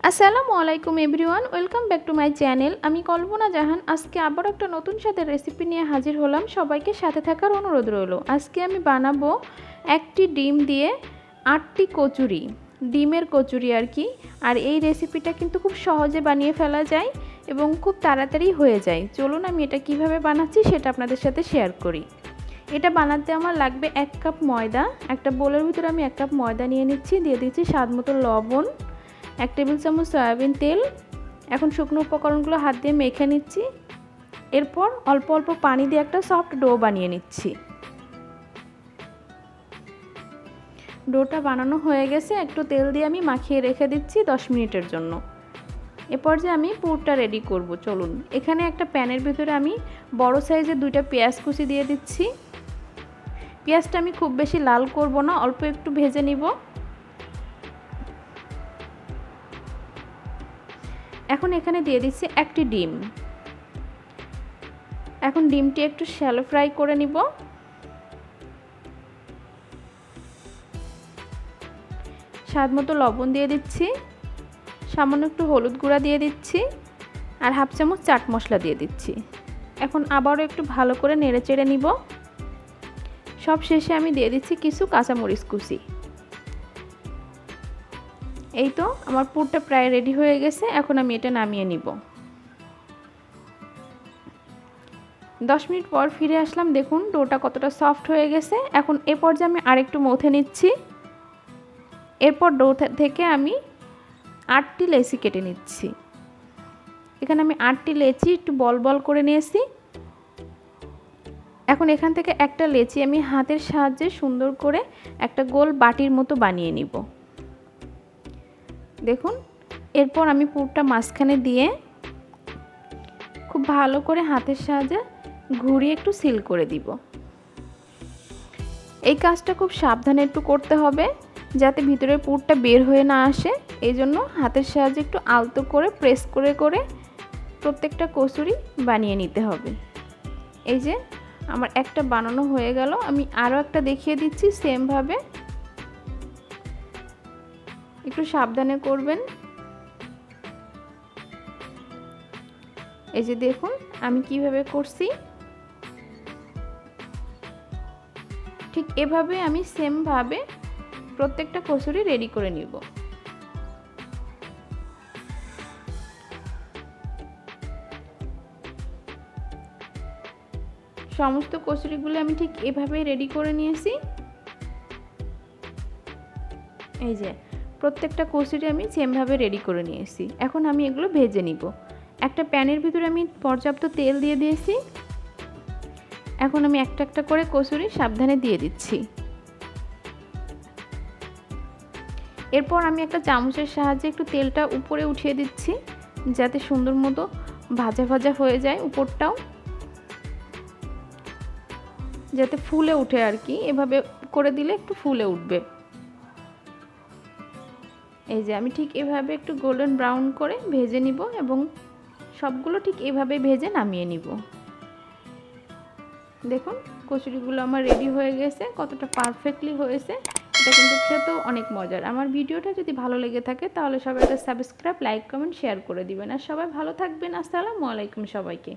আসসালামু আলাইকুম everyone, welcome back to my channel. আমি কল্পনা জাহান। আজকে আবার একটা নতুন স্বাদের রেসিপি নিয়ে হাজির হলাম। সবাইকে সাথে থাকার অনুরোধ রইল। আজকে আমি বানাবো একটি ডিম দিয়ে 8টি কচুরি, ডিমের কচুরি আর কি। আর এই রেসিপিটা কিন্তু খুব সহজে বানিয়ে ফেলা যায় এবং খুব তাড়াতাড়ি হয়ে যায়। চলুন আমি এটা কিভাবে বানাচ্ছি সেটা আপনাদের সাথে শেয়ার করি। এটা বানাতে আমার লাগবে 1 কাপ ময়দা। একটা বোলের ভিতরে আমি 1 কাপ ময়দা নিয়ে নিচ্ছি, দিয়ে দিচ্ছি স্বাদ মতো লবণ, 1 টেবিল চামচ সয়াবিন তেল। এখন শুকনো উপকরণগুলো হাত দিয়ে মেখে নিচ্ছি। এরপর অল্প অল্প পানি দিয়ে একটা সফট ডো বানিয়ে নিচ্ছি। ডোটা বানানো হয়ে গেছে, একটু তেল দিয়ে আমি মাখিয়ে রেখে দিচ্ছি 10 মিনিটের জন্য। এরপর যে আমি পুরটা রেডি করব, চলুন। এখানে একটা প্যানের ভিতরে আমি বড় সাইজের 2টা পেঁয়াজ কুচি দিয়ে দিচ্ছি। পেঁয়াজটা আমি খুব বেশি লাল করব না, অল্প একটু ভেজে নিব। এখন এখানে দিয়ে দিচ্ছি একটি ডিম। এখন ডিমটি একটু শ্যালো ফ্রাই করে নিব। স্বাদ মতো লবণ দিয়ে দিচ্ছি, সামান্য একটু হলুদ গুঁড়া দিয়ে দিচ্ছি আর হাফ চামচ চাট মশলা দিয়ে দিচ্ছি। এখন আবারও একটু ভালো করে নেড়ে চেড়ে নিব। সব শেষে আমি দিয়ে দিচ্ছি কিছু কাঁচামরিচ কুচি। এই তো আমার পুরটা প্রায় রেডি হয়ে গেছে। এখন আমি এটা নামিয়ে নিব। 10 মিনিট পর ফিরে আসলাম, দেখুন ডোটা কতটা সফট হয়ে গেছে। এখন এ পর্যায়ে আমি আরেকটু মথে নিচ্ছি। এরপর ডো থেকে আমি 8টি লেচি কেটে নিচ্ছি। এখানে আমি 8টি লেচি একটু বল বল করে নিয়েছি। এখন এখান থেকে একটা লেচি আমি হাতের সাহায্যে সুন্দর করে একটা গোল বাটির মতো বানিয়ে নিব। দেখুন, এরপর আমি পুরটা মাঝখানে দিয়ে খুব ভালো করে হাতের সাহায্যে ঘুরিয়ে একটু সিল করে দিব। এই কাজটা খুব সাবধানে একটু করতে হবে যাতে ভিতরের পুরটা বের হয়ে না আসে। এই জন্য হাতের সাহায্যে একটু আলতো করে প্রেস করে করে প্রত্যেকটা কচুরি বানিয়ে নিতে হবে। এই যে আমার একটা বানানো হয়ে গেল, আমি আরও একটা দেখিয়ে দিচ্ছি সেমভাবে। একটু সাবধানে করবেন। এই যে দেখুন আমি কিভাবে করছি, ঠিক এভাবে আমি সেমভাবে প্রত্যেকটা কচুরি রেডি করে নিব। সমস্ত কচুরিগুলো আমি ঠিক এভাবেই রেডি করে নিয়েছি। এই যে প্রত্যেকটা কচুরি আমি সেমভাবে রেডি করে নিয়েছি। এখন আমি এগুলো ভেজে নিব। একটা প্যানের ভিতরে আমি পর্যাপ্ত তেল দিয়ে দিয়েছি। এখন আমি একটা একটা করে কচুরি সাবধানে দিয়ে দিচ্ছি। এরপর আমি একটা চামচের সাহায্যে একটু তেলটা উপরে উঠিয়ে দিচ্ছি যাতে সুন্দর মতো ভাজা ভাজা হয়ে যায়, উপরটাও যাতে ফুলে উঠে আর কি। এভাবে করে দিলে একটু ফুলে উঠবে। এই যে আমি ঠিক এভাবে একটু গোল্ডেন ব্রাউন করে ভেজে নিব এবং সবগুলো ঠিক এভাবে ভেজে নামিয়ে নিব। দেখুন কচুরিগুলো আমার রেডি হয়ে গেছে, কতটা পারফেক্টলি হয়েছে। এটা কিন্তু খেতেও অনেক মজার। আমার ভিডিওটা যদি ভালো লেগে থাকে তাহলে সবাই একটা সাবস্ক্রাইব, লাইক, কমেন্ট, শেয়ার করে দিবেন। আর সবাই ভালো থাকবেন। আসসালামু আলাইকুম সবাইকে।